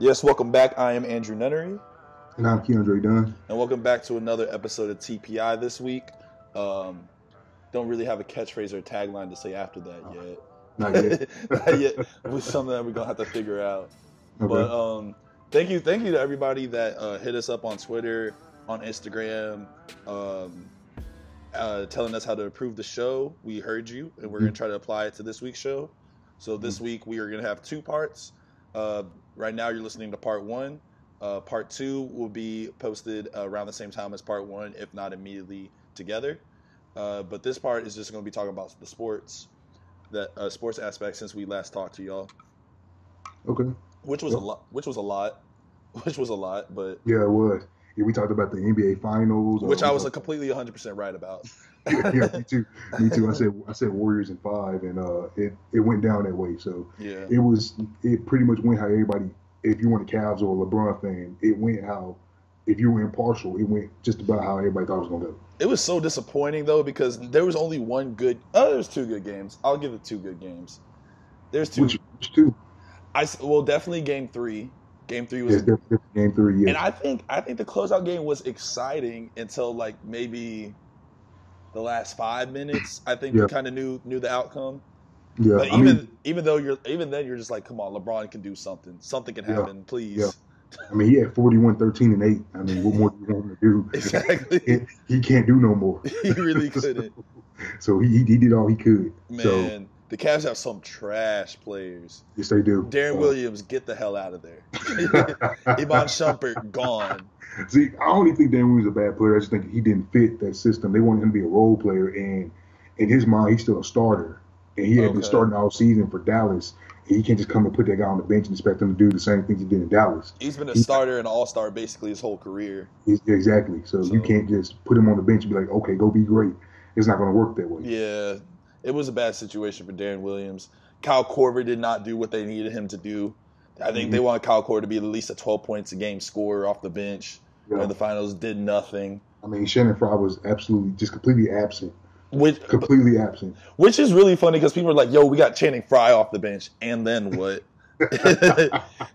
Yes, welcome back. I am Andrew Nunnery. And I'm Keandre Dunn. And welcome back to another episode of TPI this week. Don't really have a catchphrase or tagline to say after that yet. Not yet. Not yet. It's something that we're going to have to figure out. Okay. But thank you to everybody that hit us up on Twitter, on Instagram, telling us how to improve the show. We heard you, and we're going to try to apply it to this week's show. So this week we are going to have two parts. Right now you're listening to part one. Part two will be posted around the same time as part one, if not immediately together. But this part is just going to be talking about the sports aspect since we last talked to y'all. Okay. Which was a lot. But yeah, it was. Yeah, we talked about the NBA Finals, which I was completely 100% right about. Yeah, me too. I said Warriors in 5, and it went down that way. So yeah, it pretty much went how everybody. If you weren't a Cavs or a LeBron fan, it went how. If you were impartial, it went just about how everybody thought it was gonna go. It was so disappointing though because there was only one good. There's two good games. I'll give it two good games. There's two. Which two? Definitely Game 3. Game 3 was definitely Game 3. Yeah. And I think the closeout game was exciting until like maybe the last 5 minutes. I think we kind of knew the outcome. Yeah. But even then you're just like, come on, LeBron can do something. Something can happen, please. Yeah. I mean, he had 41, 13, and 8. I mean, what more do you want him to do? Exactly. He can't do no more. He really couldn't. So he did all he could. Man, the Cavs have some trash players. Yes, they do. Darren Williams, get the hell out of there. Iman Shumpert, gone. See, I don't even think Darren Williams is a bad player. I just think he didn't fit that system. They wanted him to be a role player, and in his mind, he's still a starter. And he had been starting all season for Dallas. And he can't just come and put that guy on the bench and expect him to do the same things he did in Dallas. He's been a starter and an all-star basically his whole career. Exactly. So you can't just put him on the bench and be like, okay, go be great. It's not going to work that way. Yeah, it was a bad situation for Darren Williams. Kyle Korver did not do what they needed him to do. I think they wanted Kyle Korver to be at least a 12 points a game scorer off the bench. Yeah. In the finals, did nothing. I mean, Shannon Fry was absolutely just completely absent. Completely absent. Which is really funny because people are like, yo, we got Channing Frye off the bench. And then what?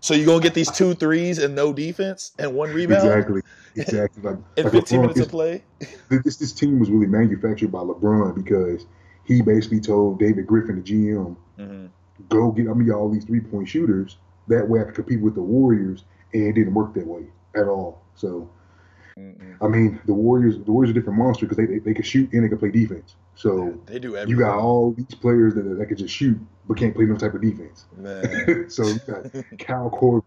So you're going to get these 2 threes and no defense and 1 rebound? Exactly. Like, and 15 minutes of play? This team was really manufactured by LeBron because he basically told David Griffin, the GM, go get me all these 3-point shooters. That way I could compete with the Warriors. And it didn't work that way at all. So, I mean, the Warriors are a different monster because they can shoot and they can play defense. So they do everything. You got all these players that can just shoot but can't play no type of defense. Man. So you got Kyle Korver,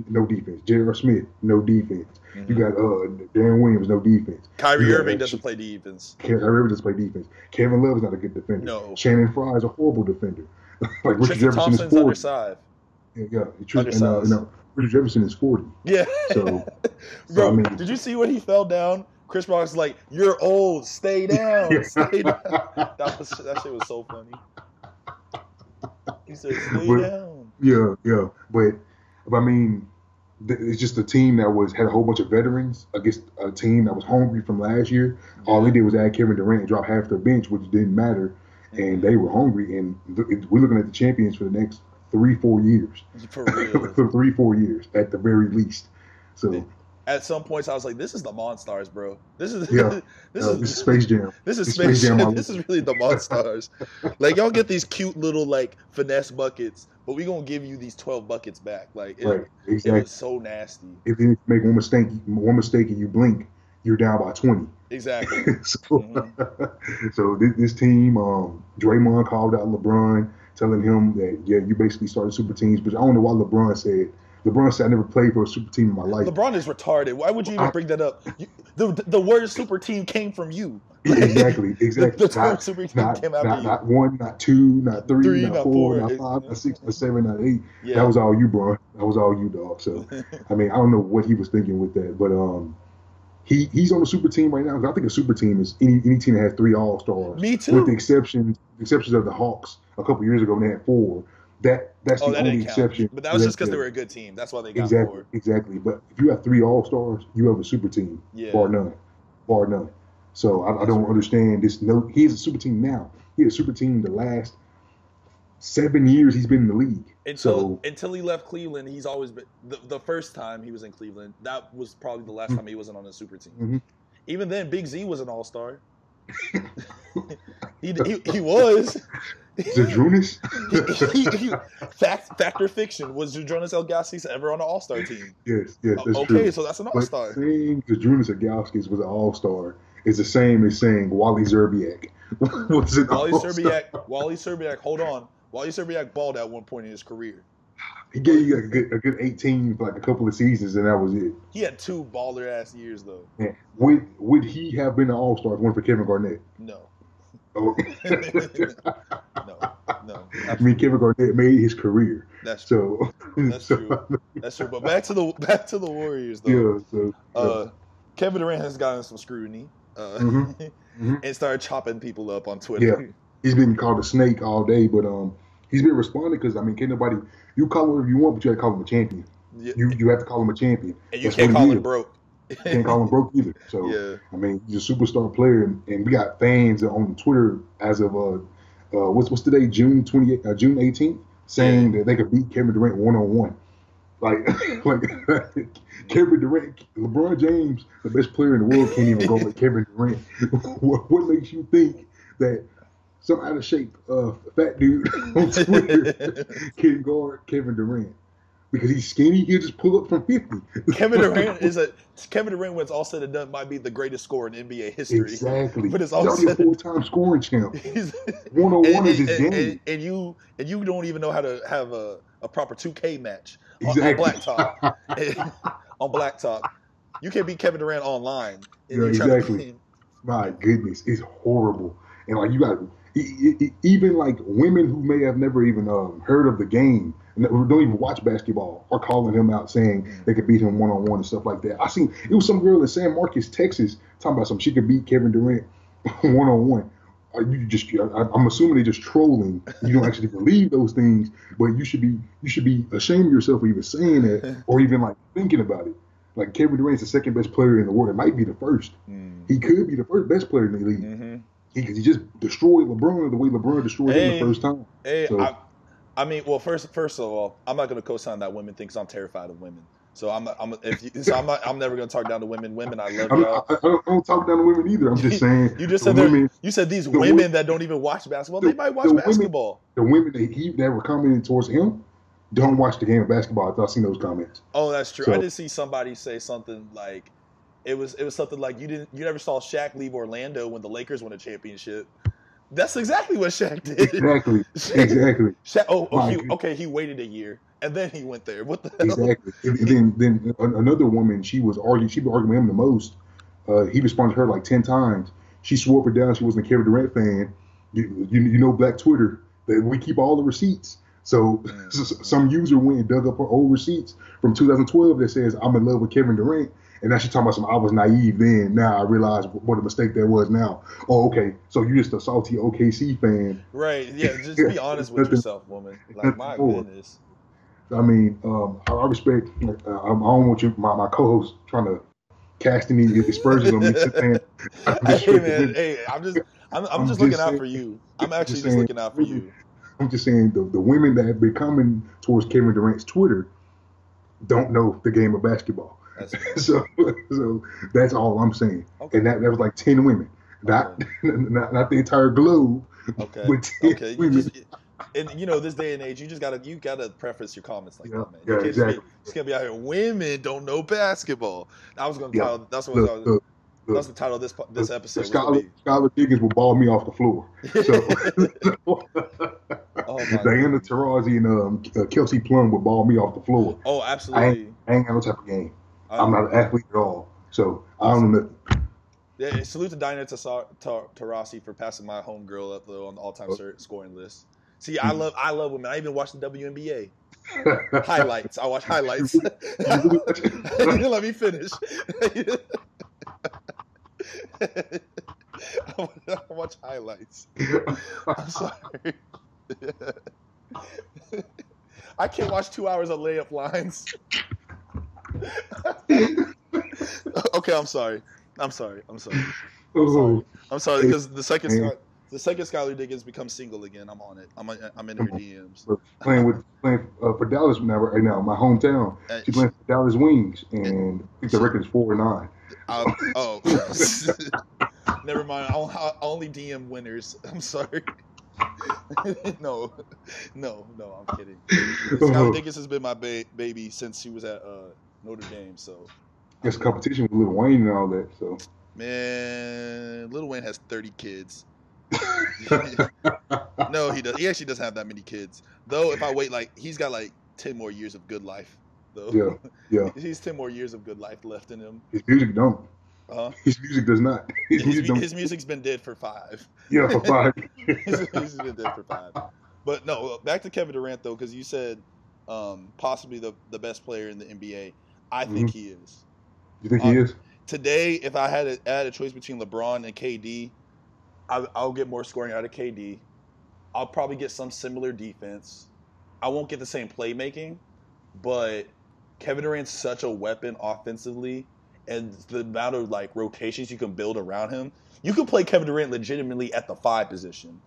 no defense. J.R. Smith, no defense. You got Darren Williams, no defense. Kyrie Irving doesn't play defense. Kyrie Irving doesn't play defense. Kevin Love is not a good defender. No. Shannon Fry is a horrible defender. Like Richard Tristan Jefferson Thompson's is 40. Undersized. Yeah. Richard Jefferson is 40. Yeah. So bro, I mean, did you see when he fell down? Chris Rock's like, "You're old. Stay down. Stay down." That shit was so funny. He said, "Stay down." Yeah. But I mean, it's just a team that had a whole bunch of veterans against a team that was hungry from last year. Yeah. All they did was add Kevin Durant and drop half their bench, which didn't matter, and they were hungry. And we're looking at the champions for the next 3-4 years. For real. For 3-4 years at the very least. So at some points I was like, this is the Monstars, bro. This is Space Jam. This is Space Jam. This is really the Monstars. Like, y'all get these cute little like finesse buckets, but we gonna give you these 12 buckets back. Like it was so nasty. If you make one mistake and you blink, you're down by 20. Exactly. So this team, Draymond called out LeBron, telling him that, you basically started super teams. But I don't know why LeBron said, I never played for a super team in my life. LeBron is retarded. Why would you even bring that up? The word super team came from you. Exactly. The term super team came out of you. Not 1, not 2, not 3, not 4, not 5, not 6, not 7, not 8. Yeah. That was all you, bro. That was all you, dog. So, I mean, I don't know what he was thinking with that. But he's on the super team right now. I think a super team is any team that has 3 All-Stars. Me too. With the exceptions of the Hawks a couple years ago when they had 4. That's the only exception. But that was just because they were a good team. That's why they got 4. Exactly. But if you have 3 All-Stars, you have a super team. Yeah. Bar none. So I don't understand this. No, he's a super team now. He had a super team the last 7 years he's been in the league. Until he left Cleveland, he's always been the first time he was in Cleveland. That was probably the last time he wasn't on a super team. Mm-hmm. Even then, Big Z was an all-star. he was. Zydrunas? Fact or fiction, was Zydrunas Ilgauskas ever on an all-star team? Yes, that's okay, true. So that's an all-star. But saying Zydrunas Ilgauskas was an all-star is the same as saying Wally Zerbiak was an all-star. Wally Zerbiak, hold on. Wally Zerbiak balled at one point in his career. He gave you a good 18 for like a couple of seasons, and that was it. He had 2 baller-ass years, though. Yeah. Would he have been an all-star if it weren't for Kevin Garnett? No. Oh. No. I mean, Kevin Garnett made his career. That's true. That's true. But back to the Warriors, though. Yeah. Kevin Durant has gotten some scrutiny and started chopping people up on Twitter. Yeah. He's been called a snake all day, but he's been responding because, I mean, can't nobody – you call him whatever you want, but you have to call him a champion. Yeah. You have to call him a champion. And you can't call him broke. You can't call him broke either. So, yeah. I mean, he's a superstar player, and we got fans on Twitter as of what's today, June 18th, saying that they could beat Kevin Durant one-on-one. Like Kevin Durant, LeBron James, the best player in the world, can't even go with Kevin Durant. What makes you think that some out of shape fat dude on Twitter can guard Kevin Durant? Because he's skinny, he'll just pull up from 50. Kevin Durant, when it's all said and done, might be the greatest scorer in NBA history. Exactly. But it's all he's a full-time scoring champ. One-on-one is his game. And you don't even know how to have a proper 2K match exactly. on blacktop. On blacktop, you can't beat Kevin Durant online. Yeah, exactly. My goodness, it's horrible. And like you got even like women who may have never even heard of the game and don't even watch basketball are calling him out saying they could beat him one-on-one and stuff like that. I seen it was some girl in San Marcos, Texas, talking about she could beat Kevin Durant one-on-one. I'm assuming they're just trolling. You don't actually believe those things, but you should be ashamed of yourself for even saying that or even like thinking about it. Like Kevin Durant's the second best player in the world. It might be the first. He could be the first best player in the league. Because he just destroyed LeBron the way LeBron destroyed him the first time. I mean, well, first of all, I'm not going to co-sign that women think I'm terrified of women. So I'm never going to talk down to women. Women, I love y'all. I don't talk down to women either. I'm just saying. You just said you said these women that don't even watch basketball. They might watch basketball. The women that were commenting towards him don't watch the game of basketball. I've seen those comments. Oh, that's true. So, I did see somebody say something like, it was something like you never saw Shaq leave Orlando when the Lakers won a championship. That's exactly what Shaq did. Exactly. Shaq, he waited a year and then he went there. What the hell? Exactly. And then another woman, she was arguing with him the most. He responded to her like 10 times. She swore up and down she wasn't a Kevin Durant fan. You know, Black Twitter, that we keep all the receipts. So some user went and dug up her old receipts from 2012 that says I'm in love with Kevin Durant. And now she's talking about I was naive then. Now I realize what a mistake that was now. Oh, okay. So you're just a salty OKC fan. Right. Yeah. Just be honest with yourself, woman. Like, my goodness. I mean, I respect, I don't want my co-host trying to cast any aspersions on me. I'm just looking out for you. I'm actually just looking out for you. I'm just saying the women that have been coming towards Kevin Durant's Twitter don't know the game of basketball. So that's all I'm saying. Okay. And that was like 10 women, not the entire globe. Okay. But 10 women. And this day and age, you gotta preface your comments like that, man. Yeah, exactly. It's gonna be out here. Women don't know basketball. I was gonna tell. That's the title of this episode. Skylar Diggins will ball me off the floor. So Diana Taurasi and Kelsey Plum will ball me off the floor. Oh, absolutely. I ain't got no type of game. I'm not an athlete at all, so I don't know nothing. Yeah, salute to Diana Taurasi for passing my homegirl up though on the all-time scoring list. See, I love women. I even watch the WNBA highlights. I watch highlights. Let me finish. I watch highlights. I'm sorry. I can't watch 2 hours of layup lines. Okay, I'm sorry because the second The second Skylar Diggins becomes single again, I'm on it. I'm in her DMs. Playing for Dallas right now, my hometown. She's playing for Dallas Wings, and I think the record is 4-9. Oh, never mind. I only DM winners. I'm sorry. No, I'm kidding. Skylar Diggins has been my baby since she was at Notre Dame. So it's competition with Lil Wayne and all that. So man, Lil Wayne has 30 kids. No, he does. He actually doesn't have that many kids. Though, if I wait, he's got 10 more years of good life. Though. Yeah. He's 10 more years of good life left in him. His music don't. His music does not. His music's been dead for 5. Yeah, for 5. He's been dead for 5. But no, back to Kevin Durant though, because you said possibly the best player in the NBA. I think he is. You think he is? Today, if I had to add a choice between LeBron and KD, I'll get more scoring out of KD. I'll probably get some similar defense. I won't get the same playmaking, but Kevin Durant's such a weapon offensively, and the amount of rotations you can build around him. You could play Kevin Durant legitimately at the 5 position.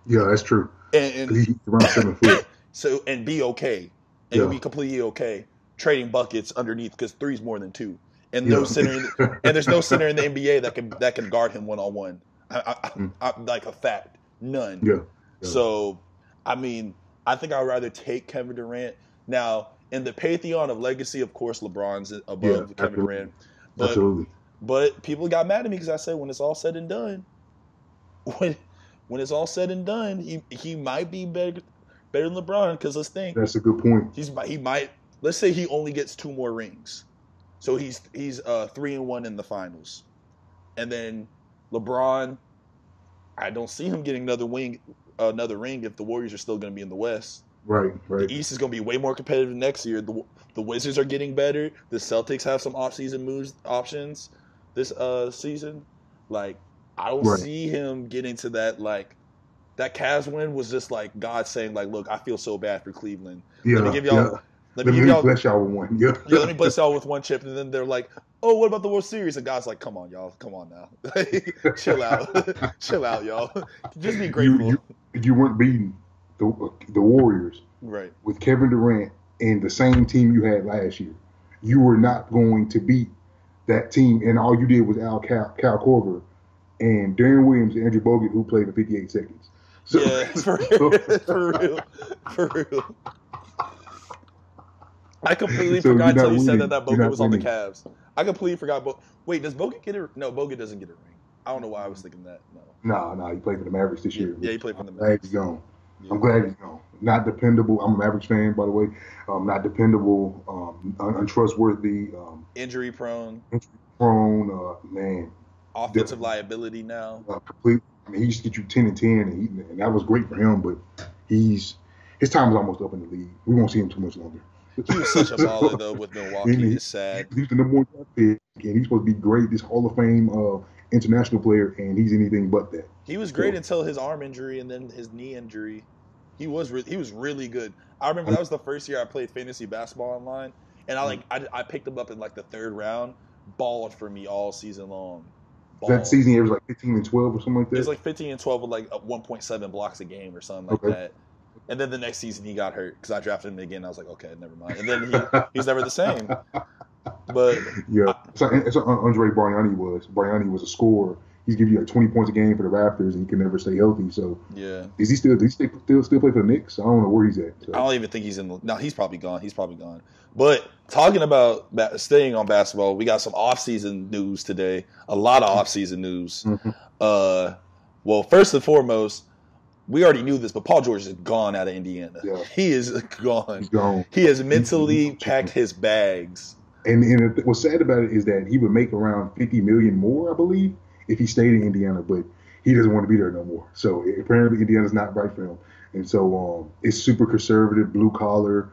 Yeah, that's true. And he's around 7 foot. So and be okay. And you'll be completely okay trading buckets underneath because 3's more than 2. And no center and there's no center in the NBA that can guard him one-on-one. I like a fact. None. Yeah. So, I mean, I think I'd rather take Kevin Durant. Now, in the pantheon of legacy, of course, LeBron's above Kevin Durant. Absolutely. But people got mad at me because I said when it's all said and done, when it's all said and done, he might be better than LeBron. Because let's think. That's a good point. He might. Let's say he only gets 2 more rings, so he's 3-1 in the finals, and then LeBron, I don't see him getting another ring if the Warriors are still going to be in the West. Right. The East is going to be way more competitive next year. The Wizards are getting better. The Celtics have some offseason options this season. I don't see him getting to that. That Cavs win was just God saying look, I feel so bad for Cleveland. Yeah, let me give y'all. Let me bless y'all with one. Yeah. Let me bless y'all with one chip, and then they're like, "Oh, what about the World Series?" And guys come on, y'all, come on now, chill out, y'all. Just be grateful. You weren't beating the Warriors, right? With Kevin Durant and the same team you had last year. You were not going to beat that team, and all you did was Cal Korver and Darren Williams and Andrew Bogut, who played in 58 seconds. So, yeah, for real. I completely forgot until you said that Bogut was on the Cavs. I completely forgot. Wait, does Bogut get it? No, Bogut doesn't get a ring. I don't know why I was thinking that. No, he played for the Mavericks this year. Yeah, he played for the I'm glad Mavericks. he's gone. Yeah. I'm glad he's gone. Not dependable. I'm a Mavericks fan, by the way. Not dependable. Untrustworthy. Injury prone. Man. Offensive liability now. Complete. I mean, he used to get you 10 and 10, and that was great for him. But his time is almost up in the league. We won't see him too much longer. He was such a baller though with Milwaukee. It's sad. He's the number 1 draft pick, and he's supposed to be great. This Hall of Fame international player, and he's anything but that. He was great until his arm injury and then his knee injury. He was really good. I remember that was the first year I played fantasy basketball online, and I picked him up in the 3rd round. Balled for me all season long. That season, it was 15 and 12 or something like that. It was 15 and 12 with 1.7 blocks a game or something like that. And then the next season he got hurt because I drafted him again. I was like, okay, never mind. And then he's never the same. But yeah, it's what Andre Bargnani was. Bargnani was a scorer. He's giving you 20 points a game for the Raptors, and he can never stay healthy. So yeah, does he still play for the Knicks? I don't know where he's at. So. I don't even think he's in. No, he's probably gone. But talking about staying on basketball, we got some off-season news today. A lot of off-season news. Mm-hmm. Well, first and foremost, we already knew this, but Paul George is gone out of Indiana. Yeah. He is gone. He's gone. He has mentally packed his bags. And what's sad about it is that he would make around $50 million more, I believe, if he stayed in Indiana, but he doesn't want to be there no more. So apparently Indiana's not right for him. And so it's super conservative, blue collar.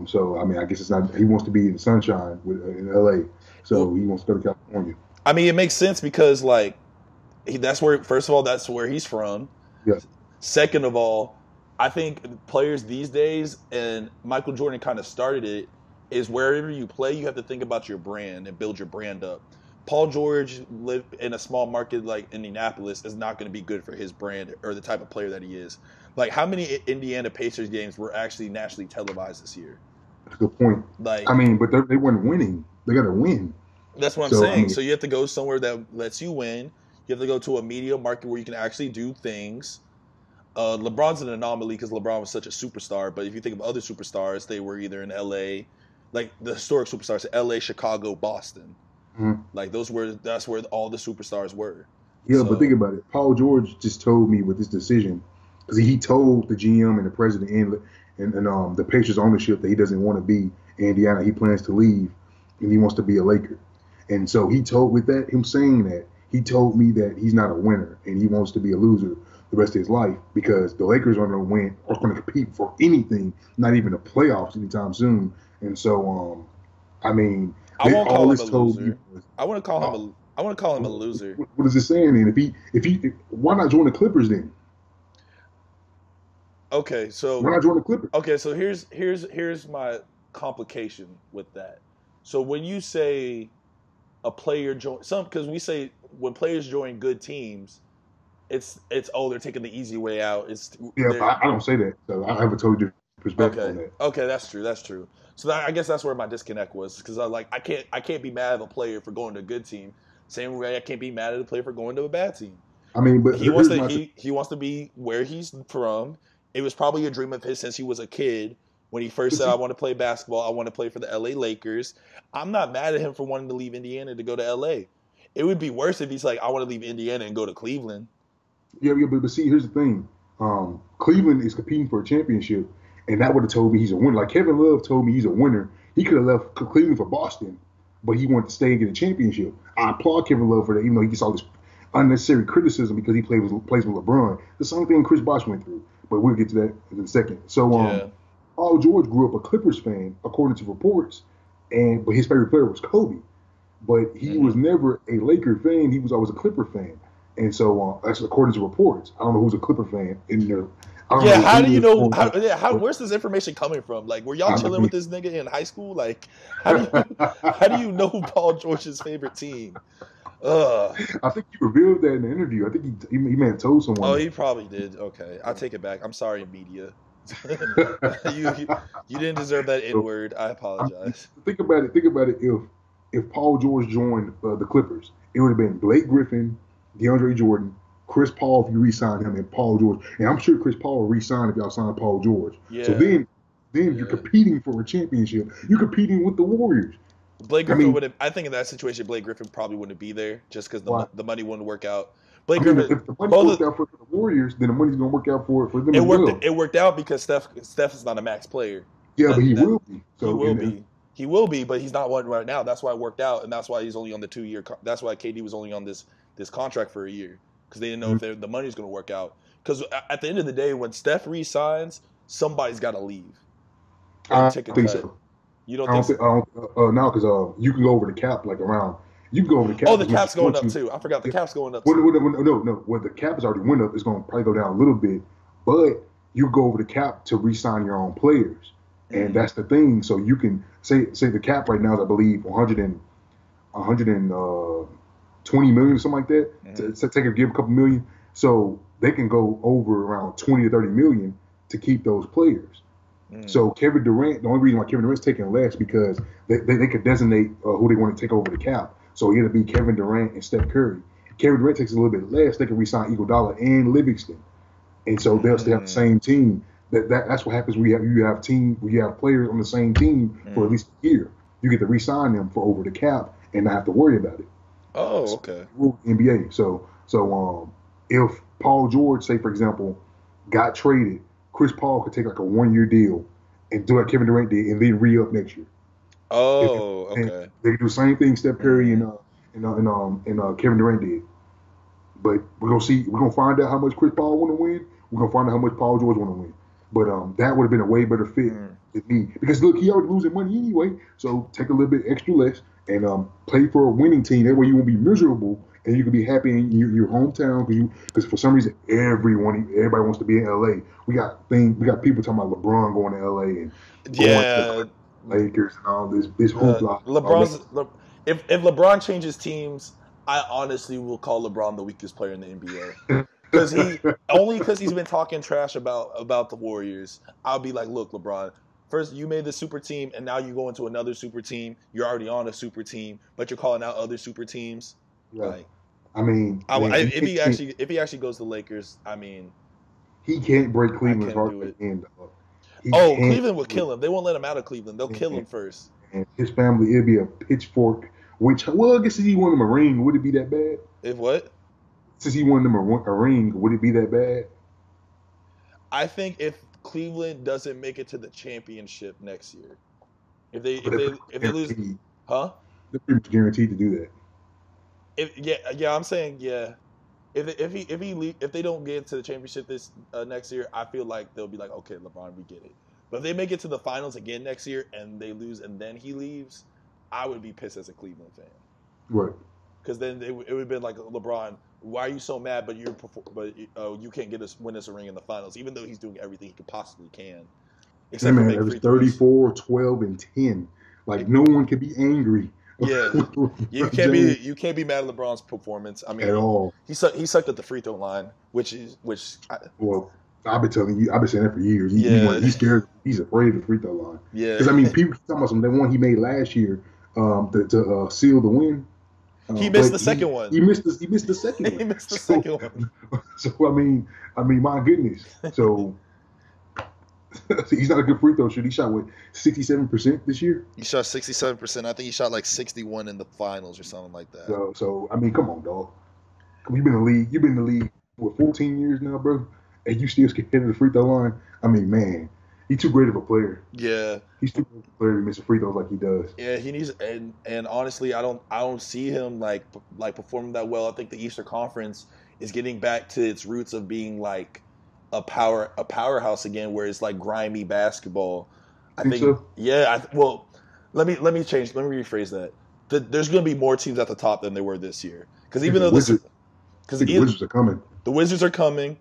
So I mean, I guess it's not. He wants to be in the sunshine in LA. So he wants to go to California. I mean, it makes sense because that's where. First of all, that's where he's from. Yeah. Second of all, I think players these days, and Michael Jordan kind of started it, is wherever you play, you have to think about your brand and build your brand up. Paul George live in a small market like Indianapolis is not going to be good for his brand or the type of player that he is. Like, how many Indiana Pacers games were actually nationally televised this year? That's a good point. Like, I mean, but they weren't winning. They got to win. That's what I'm So, I saying. mean, So you have to go somewhere that lets you win. You have to go to a media market where you can actually do things. LeBron's an anomaly because LeBron was such a superstar. But if you think of other superstars, they were either in LA, like the historic superstars, LA, Chicago, Boston. Like that's where all the superstars were. Yeah, but think about it. Paul George just told me with this decision, because he told the GM and the president and the Pacers ownership that he doesn't want to be in Indiana. He plans to leave, and he wants to be a Laker. And so he told him saying that, he told me that he's not a winner and he wants to be a loser the rest of his life because the Lakers are going to compete for anything, not even the playoffs anytime soon. And so, I mean, I won't call him a loser. I want to call him a loser. What is it saying then? If he, why not join the Clippers then? Okay, so why not join the Clippers? Okay, so here's my complication with that. So when you say a player join because we say when players join good teams, it's they're taking the easy way out. But I don't say that. So I have a totally different perspective on that. Okay, that's true. So I guess that's where my disconnect was because I can't be mad at a player for going to a good team. Same way I can't be mad at a player for going to a bad team. I mean, but he wants to be where he's from. It was probably a dream of his since he was a kid. When he first said, I want to play basketball, I want to play for the LA Lakers. I'm not mad at him for wanting to leave Indiana to go to LA. It would be worse if he's like, I want to leave Indiana and go to Cleveland. Yeah, but see, here's the thing. Cleveland is competing for a championship, and that would have told me he's a winner. Like Kevin Love told me he's a winner. He could have left Cleveland for Boston, but he wanted to stay and get a championship. I applaud Kevin Love for that, even though he gets all this unnecessary criticism because he plays with LeBron. The same thing Chris Bosh went through, but we'll get to that in a second. So, Paul George grew up a Clippers fan, according to reports, but his favorite player was Kobe. But he was never a Laker fan. He was always a Clipper fan. And so that's according to reports. I don't know who's a Clipper fan in there. How do you know? Where's this information coming from? Like, were y'all chilling with this nigga in high school? Like, how do you know Paul George's favorite team? I think he revealed that in the interview. I think he may have told someone. Oh, he probably did. Okay, I'll take it back. I'm sorry, media. you didn't deserve that N-word. I apologize. Think about it. If Paul George joined the Clippers, it would have been Blake Griffin, DeAndre Jordan, Chris Paul if you re-sign him, and Paul George. And I'm sure Chris Paul will re-sign if y'all sign Paul George. Yeah. So then you're competing for a championship. You're competing with the Warriors. Blake Griffin would have. I think in that situation, Blake Griffin probably wouldn't be there just because the money wouldn't work out. Griffin, if the money worked out for the Warriors, then the money's gonna work out for them. It worked out because Steph is not a max player. Yeah, but he will be. So he will be, but he's not one right now. That's why it worked out, and that's why he's only on the 2-year. That's why KD was only on this contract for a year because they didn't know if the money's gonna work out. Because at the end of the day, when Steph re-signs, somebody's got to leave. I think so. You don't think so? No, because you can go over the cap like around. You can go over the cap. Oh, the cap's going up too. I forgot the cap's going up too. No. When the cap has already went up, it's going to probably go down a little bit. But you go over the cap to re-sign your own players, and that's the thing. So you can say the cap right now is, I believe, 120 million or something like that. To give a couple million, so they can go over around 20 to 30 million to keep those players. So Kevin Durant, the only reason why Kevin Durant's taking less because they could designate who they want to take over the cap. So it'll be Kevin Durant and Steph Curry. Kevin Durant takes a little bit less. They can re-sign Iguodala and Livingston, and so they'll still have the same team. That's what happens when you have players on the same team for at least a year. You get to re-sign them for over the cap and not have to worry about it. Oh, okay. NBA. So if Paul George, say for example, got traded, Chris Paul could take like a 1-year deal and do like Kevin Durant did and then re-up next year. Oh, okay. They could do the same thing Steph Curry and Kevin Durant did. But we're gonna find out how much Chris Paul want to win. We're gonna find out how much Paul George want to win. But that would have been a way better fit than me because look, he already losing money anyway. So take a little bit extra less and play for a winning team. That way you won't be miserable and you can be happy in your hometown because for some reason everybody wants to be in LA. We got people talking about LeBron going to LA and going to Lakers and all this hoopla. if LeBron changes teams, I honestly will call LeBron the weakest player in the NBA. Because he's been talking trash about the Warriors. I'll be like, look, LeBron, first you made the super team, and now you go into another super team. You're already on a super team, but you're calling out other super teams. Yeah. Like, I mean, if he actually goes to the Lakers, I mean, he can't break Cleveland's heart again. Cleveland will kill him. They won't let him out of Cleveland. They'll kill him first. And his family, it'd be a pitchfork. Which, well, I guess if he won him a ring, would it be that bad? If what? Since he won them a ring, would it be that bad? I think if Cleveland doesn't make it to the championship next year, if they lose, huh? They're pretty much guaranteed to do that. I'm saying yeah. If they don't get to the championship this next year, I feel like they'll be like, okay, LeBron, we get it. But if they make it to the finals again next year and they lose and then he leaves, I would be pissed as a Cleveland fan. Right. Because then it would have been like, LeBron, why are you so mad? But you can't win us a ring in the finals, even though he's doing everything he could possibly can. Except man, it was 34, 12, and 10. Like no one can be angry. Yeah, you can't be mad at LeBron's performance. I mean, at all. He sucked at the free throw line, Well, I've been telling you, I've been saying that for years. He's scared. He's afraid of the free throw line. Yeah, because I mean, people talking about that one he made last year to seal the win. He missed the second one. He missed the second one. He missed the second one. So I mean, my goodness. So he's not a good free throw shooter. He shot 67% this year. He shot 67%. I think he shot like 61 in the finals or something like that. So I mean, come on, dog. You've been in the league for 14 years now, bro, and you still scared of the free throw line. I mean, man, he's too great of a player. Yeah, he's too great of a player to miss a free throw like he does. Yeah, he needs and honestly, I don't see him like performing that well. I think the Eastern Conference is getting back to its roots of being like a powerhouse again, where it's like grimy basketball. I think so? Yeah. Let me rephrase that. There's going to be more teams at the top than there were this year, because even though the Wizards are coming. The Wizards are coming.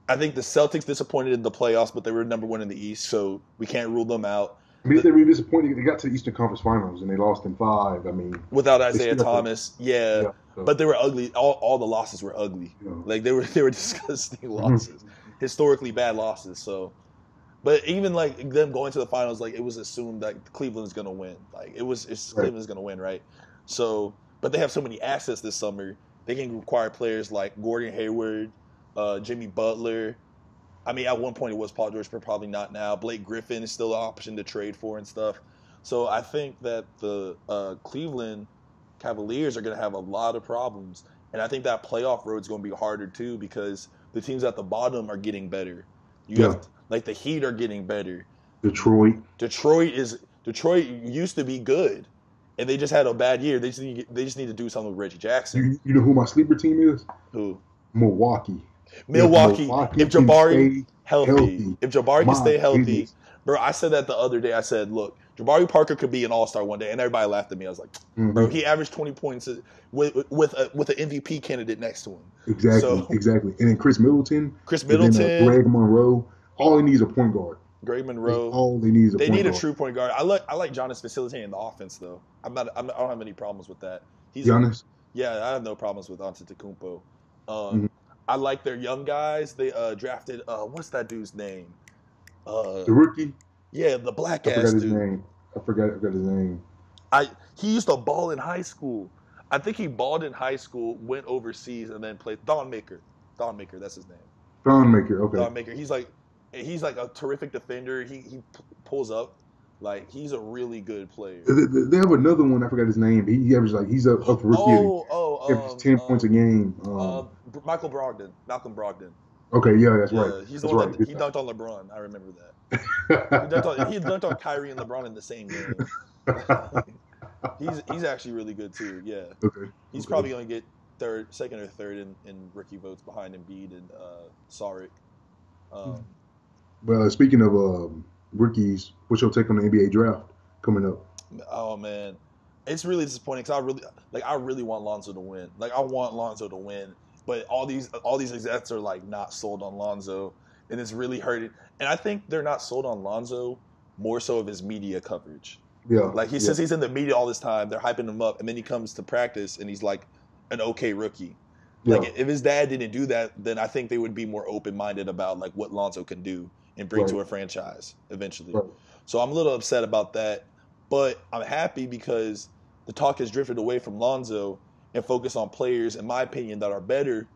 I think the Celtics disappointed in the playoffs, but they were number one in the East, so we can't rule them out. I mean, they were disappointed. They got to the Eastern Conference Finals and they lost in 5. I mean, without Isaiah Thomas, so. But they were ugly. All the losses were ugly. Yeah. Like they were disgusting losses, historically bad losses. So, but even like them going to the finals, like it was assumed that Cleveland's gonna win. Like Cleveland's gonna win, right? So, but they have so many assets this summer. They can acquire players like Gordon Hayward, Jimmy Butler. I mean, at one point it was Paul George, but probably not now. Blake Griffin is still an option to trade for and stuff. So I think that the Cleveland Cavaliers are going to have a lot of problems. And I think that playoff road is going to be harder too, because the teams at the bottom are getting better. Like the Heat are getting better. Detroit used to be good, and they just had a bad year. They just need to do something with Reggie Jackson. You know who my sleeper team is? Who? Milwaukee. If Jabari healthy. If Jabari can stay healthy, bro. I said that the other day. I said, look, Jabari Parker could be an all-star one day, and everybody laughed at me. I was like, bro, he averaged 20 points with an MVP candidate next to him. Exactly. And then Chris Middleton, Greg Monroe. All he needs is a point guard. Greg Monroe. All they need is a point guard. They need a true point guard. I like Giannis facilitating the offense though. I don't have any problems with that. Giannis? Yeah, I have no problems with Antetokounmpo. I like their young guys. They drafted what's that dude's name? The rookie? Yeah, the black ass dude. I forgot his name. He used to ball in high school. I think he balled in high school, went overseas, and then played Thon Maker. Thon Maker, that's his name. Thon Maker, okay. Thon Maker. He's like a terrific defender. He pulls up. Like, he's a really good player. They have another one. I forgot his name. He averages he's up for rookie. He averages 10 points a game. Malcolm Brogdon. Okay, yeah, that's right. He's the one that he dunked on LeBron. I remember that. He dunked on Kyrie and LeBron in the same game. He's actually really good too. Yeah. Okay. He's probably going to get second or third in rookie votes behind Embiid and Saric. Well, speaking of rookies, what's your take on the NBA draft coming up? Oh man, it's really disappointing because I really want Lonzo to win. Like, I want Lonzo to win, but all these execs are like not sold on Lonzo, and it's really hurting. And I think they're not sold on Lonzo more so of his media coverage. Yeah. Like since he's in the media all this time, they're hyping him up, and then he comes to practice and he's like an okay rookie. Yeah. Like if his dad didn't do that, then I think they would be more open minded about like what Lonzo can do and bring to a franchise eventually. Right. So I'm a little upset about that, but I'm happy because the talk has drifted away from Lonzo and focused on players, in my opinion, that are better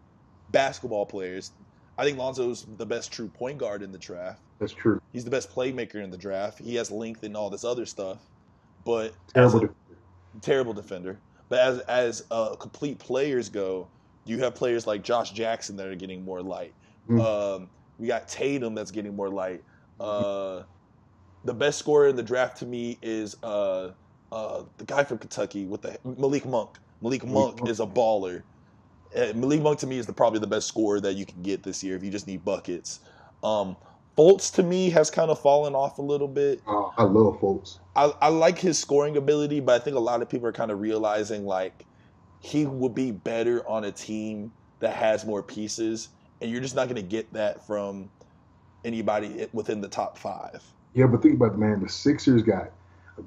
basketball players. I think Lonzo's the best true point guard in the draft. That's true. He's the best playmaker in the draft. He has length and all this other stuff, but terrible defender. But as complete players go, you have players like Josh Jackson that are getting more light. We got Tatum that's getting more light. The best scorer in the draft to me is the guy from Kentucky with the Malik Monk. Malik Monk is a baller. Malik Monk to me is probably the best scorer that you can get this year if you just need buckets. Fultz to me has kind of fallen off a little bit. I love Fultz. I like his scoring ability, but I think a lot of people are kind of realizing like he would be better on a team that has more pieces, and you're just not going to get that from anybody within the top 5. Yeah, but think about it, man. The Sixers got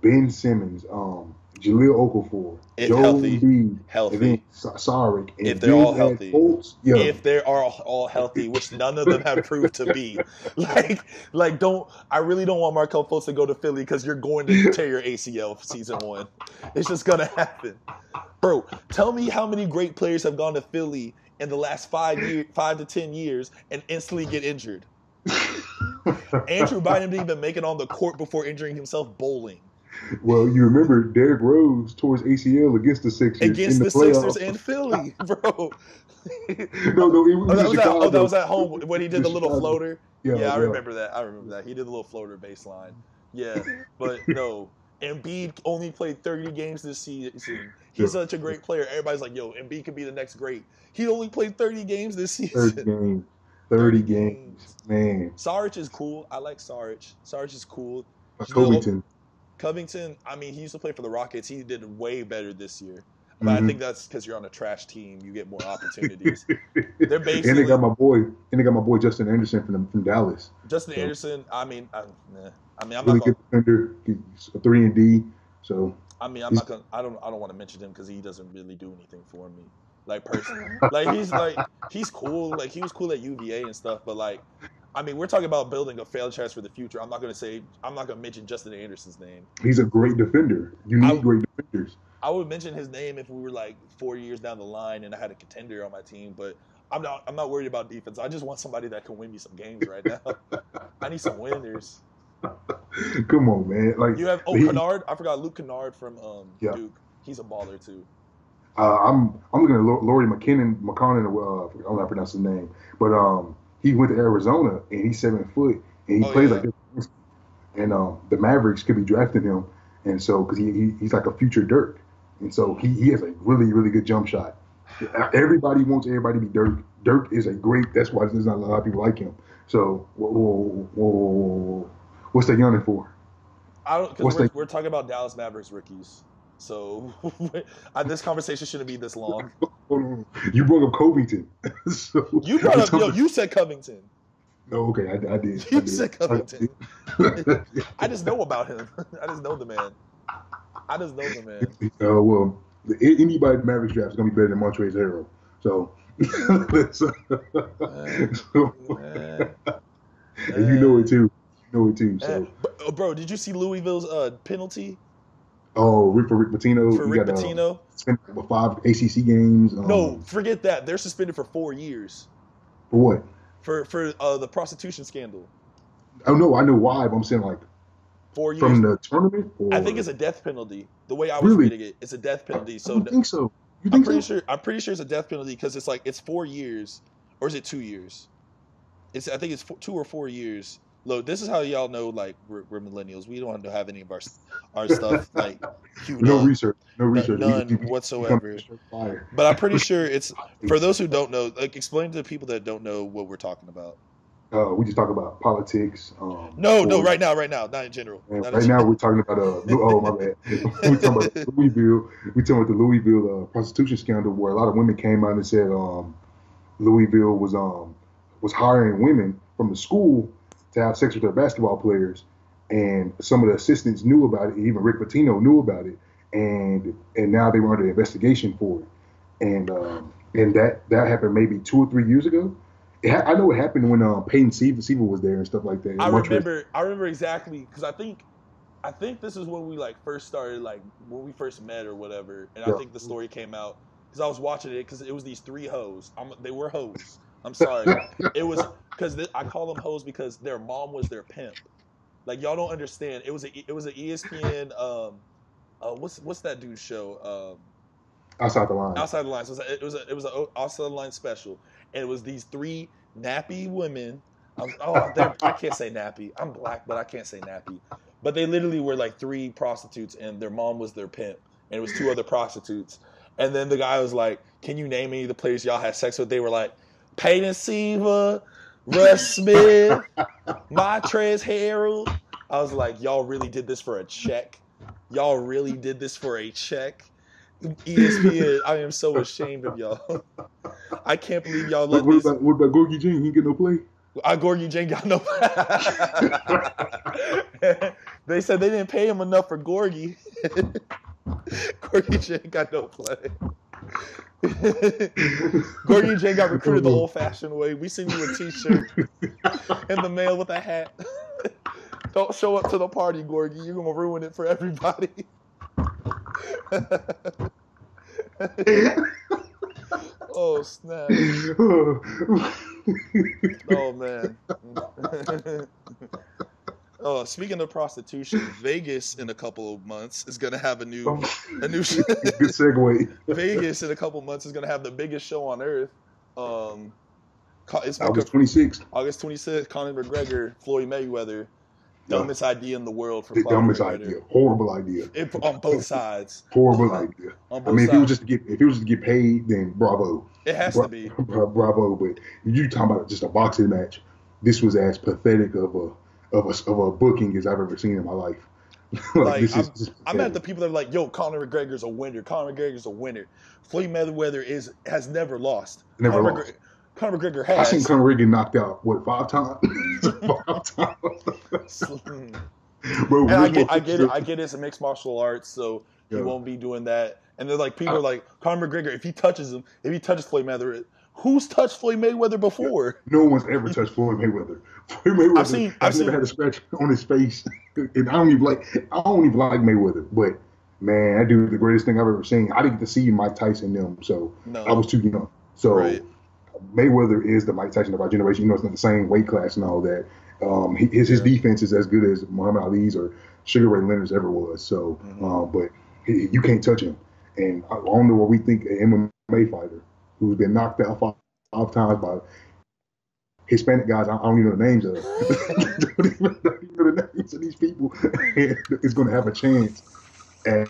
Ben Simmons, Jahlil Okafor, Joel Embiid, and then Saric. And if they're all healthy. Fultz, if they are all healthy, which none of them have proved to be. I really don't want Markelle Fultz to go to Philly because you're going to tear your ACL season 1. It's just going to happen. Bro, tell me how many great players have gone to Philly in the last 5 to 10 years and instantly get injured. Andrew Bynum didn't even make it on the court before injuring himself bowling. Well, you remember Derrick Rose tore his ACL against the Sixers in the playoffs. Sixers and Philly, bro. That was at home when he did the little floater. Yeah, I remember that. He did the little floater baseline. Yeah, but no. Embiid only played 30 games this season. He's such a great player. Everybody's like, yo, Embiid could be the next great. He only played 30 games this season. 30 games. Man. Saric is cool. I like Saric. Saric is cool. Covington, I mean, he used to play for the Rockets. He did way better this year. But I think that's because you're on a trash team. You get more opportunities. They're basically. And they got my boy Justin Anderson from Dallas. Justin Anderson. I'm really not gonna, good defender. He's a 3-and-D. So. I mean, I'm not gonna. I don't want to mention him because he doesn't really do anything for me. Like personally, he's cool. Like he was cool at UVA and stuff. But like, I mean, we're talking about building a franchise for the future. I'm not gonna mention Justin Anderson's name. He's a great defender. You need great defenders. I would mention his name if we were like 4 years down the line and I had a contender on my team, but I'm not worried about defense. I just want somebody that can win me some games right now. I need some winners. Come on, man! Like you have Kennard. I forgot Luke Kennard from Duke. He's a baller too. I'm looking at Laurie McKinnon. I don't know how to pronounce his name, but he went to Arizona and he's 7 foot and he plays like this. And the Mavericks could be drafting him, and so because he's like a future Dirk. And so he has a really, really good jump shot. Everybody wants everybody to be Dirk. Dirk is that's why there's not a lot of people like him. So, what's they yawning for? Because we're talking about Dallas Mavericks rookies. So, this conversation shouldn't be this long. You brought up Covington. You said Covington. Oh, okay, I did. You said Covington. I just know about him. I just know the man. Well, anybody in the Mavericks draft is going to be better than Montrezl Harrell. So, and you know it too. So, bro, did you see Louisville's penalty? Oh, for Rick Pitino. For Rick Pitino? Suspended for 5 ACC games. No, forget that. They're suspended for 4 years. For what? For the prostitution scandal. Oh no, I know why, but I'm saying like 4 years from the tournament. I think it's a death penalty. The way I was reading it, it's a death penalty. So I don't think so. I'm pretty sure it's a death penalty because it's 4 years, or is it 2 years? I think it's 2 or 4 years. Look, this is how y'all know like we're millennials. We don't have any of our stuff like queued no up. Research, none whatsoever. But I'm pretty sure it's for those who don't know. Like, explain to the people that don't know what we're talking about. We just talk about politics. No, right now, not in general. Now we're talking about oh my bad. We're talking about Louisville. We're talking about the Louisville prostitution scandal where a lot of women came out and said Louisville was hiring women from the school to have sex with their basketball players, and some of the assistants knew about it. Even Rick Pitino knew about it, and now they were under investigation for it. And that happened maybe 2 or 3 years ago. I know it happened when Peyton Seaver was there and stuff like that. I remember exactly, because I think this is when we like first started, like when we first met or whatever. And I think the story came out because I was watching it because it was these 3 hoes. They were hoes. I'm sorry. It was because I call them hoes because their mom was their pimp. Like y'all don't understand. It was an ESPN. What's that dude's show? Outside the Line. Outside the Line. So it was a Outside the Line special, and it was these 3 nappy women. I can't say nappy. I'm black, but I can't say nappy. But they literally were like 3 prostitutes, and their mom was their pimp, and it was 2 other prostitutes. And then the guy was like, "Can you name any of the players y'all had sex with?" They were like, Peyton Seaver, Russ Smith, Montrezl Harrell. I was like, y'all really did this for a check? Y'all really did this for a check? ESPN, I am so ashamed of y'all. I can't believe y'all let what about Gorgie Jane? He get no play? Gorgie Jane got no play. They said they didn't pay him enough for Gorgie. Gorgie Jane got no play. Gorgie Jane got recruited the old-fashioned way. We send you a T-shirt in the mail with a hat. Don't show up to the party, Gorgie. You're gonna ruin it for everybody. Oh snap! Oh man! Oh, speaking of prostitution, Vegas in a couple of months is gonna have a new. Good segue. Vegas in a couple of months is gonna have the biggest show on earth. It's August 26th. August 26th. Conor McGregor, Floyd Mayweather. Dumbest idea in the world for Floyd dumbest McGregor. idea. Horrible idea. On both sides. Horrible idea. On both sides. If it was just to get paid, then bravo. It has to be. Bravo. But if you talking about just a boxing match, this was as pathetic of a booking as I've ever seen in my life. I'm at the people that are like, yo, Conor McGregor's a winner. Conor McGregor's a winner. Floyd Mayweather has never lost. Conor McGregor has. I've seen Conor McGregor knocked out, 5 times? 5 times. Bro, and I get it. It's a mixed martial arts, so he won't be doing that. And they're like, people are like, Conor McGregor, if he touches Floyd Mayweather, who's touched Floyd Mayweather before? No one's ever touched Floyd Mayweather. Floyd Mayweather I've never had a scratch on his face. And I don't even like Mayweather, but man, that dude is the greatest thing I've ever seen. I didn't get to see Mike Tyson them, so I was too young. So right. Mayweather is the Mike Tyson of our generation. You know, it's not the same weight class and all that. His defense is as good as Muhammad Ali's or Sugar Ray Leonard's ever was. So, but you can't touch him. And I don't know what we think an MMA fighter who's been knocked out 5 times by Hispanic guys. I don't even know the names of them. don't even know the names of these people. Is going to have a chance at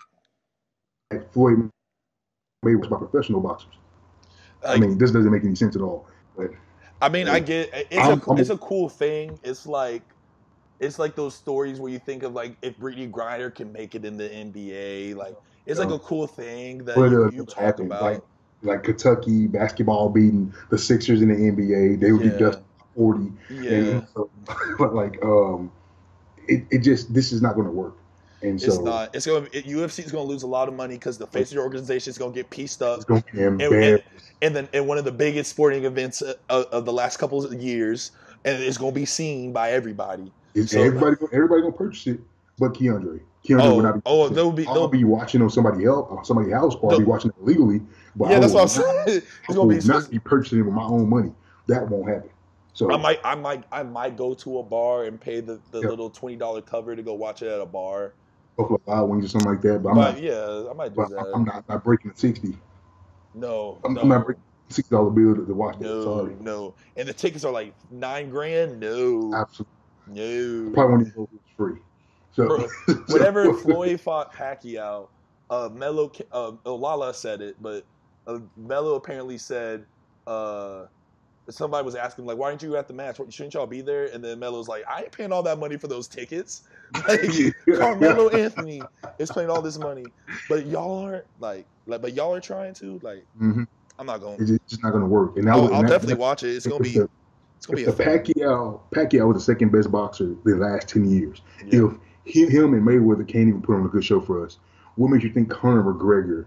Floyd Mayweather by professional boxers. I mean, this doesn't make any sense at all. But I mean, I get it's a cool thing. It's like those stories where you think of like if Brittany Griner can make it in the NBA, like it's like a cool thing that you talk about. Like Kentucky basketball beating the Sixers in the NBA, they would be just 40. Yeah. And so, but this is not going to work. And it's not. UFC is going to lose a lot of money because the face of your organization is going to get pieced up. It's going to be embarrassed. And then in one of the biggest sporting events of the last couple of years, and it's going to be seen by everybody. Everybody going to purchase it, but Keandre will not be. They'll be watching on somebody's house, or I'll be watching it illegally. But that's what I'm saying. I will not be purchasing it with my own money. That won't happen. So I might go to a bar and pay the little $20 cover to go watch it at a bar. Buffalo Wild Wings or something like that. But I might do that. I'm not breaking the 60. No, I'm not breaking the $60 bill to watch that. Sorry. No. And the tickets are like $9,000. No, absolutely. No. Probably won't even go if it's free. So whenever Floyd fought Pacquiao, Lala said it, but Melo apparently said somebody was asking like, why aren't you at the match? Shouldn't y'all be there? And then Melo's like, I ain't paying all that money for those tickets. Like Carmelo Anthony is paying all this money, but y'all aren't but y'all are trying to like. I'm not going. It's just not going to work. And I'll definitely watch it. It's going to be It's gonna be If a fun one. Pacquiao was the second best boxer the last 10 years. Yeah. If him and Mayweather can't even put on a good show for us, what makes you think Conor McGregor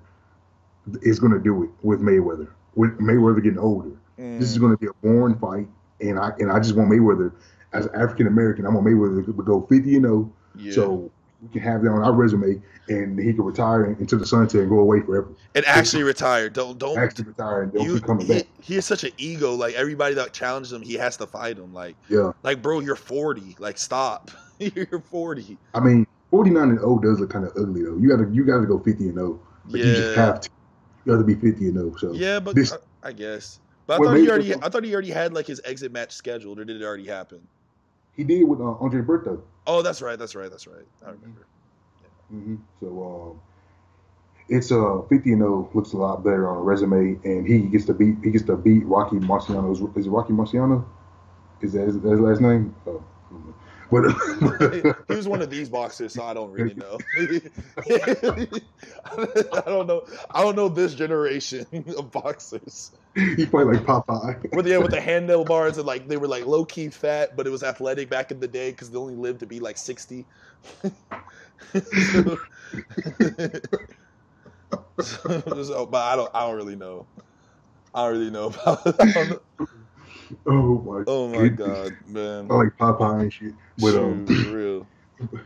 is going to do it with Mayweather? With Mayweather getting older, this is going to be a boring fight, and I just want Mayweather as an African American. I want Mayweather to go 50-0, so we can have that on our resume, and he can retire into the sunset and go away forever. And actually retire. Don't actually retire and don't keep coming back. He has such an ego. Like everybody that challenges him, he has to fight him. Like bro, you're 40. Like stop. You're 40. I mean, 49-0 does look kind of ugly though. You gotta go 50-0. Like, you just have to. You have to be 50-0. So yeah, but I guess. But I thought he already had like his exit match scheduled, or did it already happen? He did with Andre Berto. Oh, that's right. I remember. Yeah. So it's 50-0 looks a lot better on a resume, and he gets to beat Rocky Marciano. Is it Rocky Marciano? Is that his last name? But he was one of these boxers, so I don't really know. I don't know this generation of boxers. He fight like Popeye. with the handlebars, and like they were like low key fat, but it was athletic back in the day because they only lived to be like 60. But I don't really know. I don't really know about. Oh my god, man! I like Popeye and shit, but real.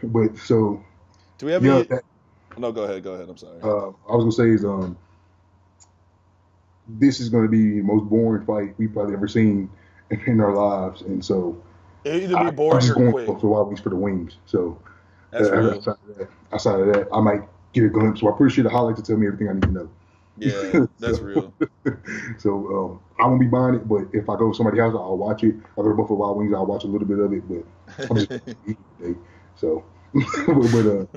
But so, do we have any? No, go ahead. I'm sorry. I was gonna say is this is gonna be the most boring fight we've probably ever seen in our lives, and so it'll either be boring I'm just or going quick. for Wild Wings for the wings. So that's real. Outside of that, I might get a glimpse. So I appreciate the highlight to tell me everything I need to know. Yeah, that's real. So I won't be buying it, but if I go to somebody's house, I'll watch it. I go to Buffalo Wild Wings, I'll watch a little bit of it, but I'm just eating today. So, but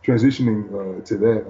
transitioning to that,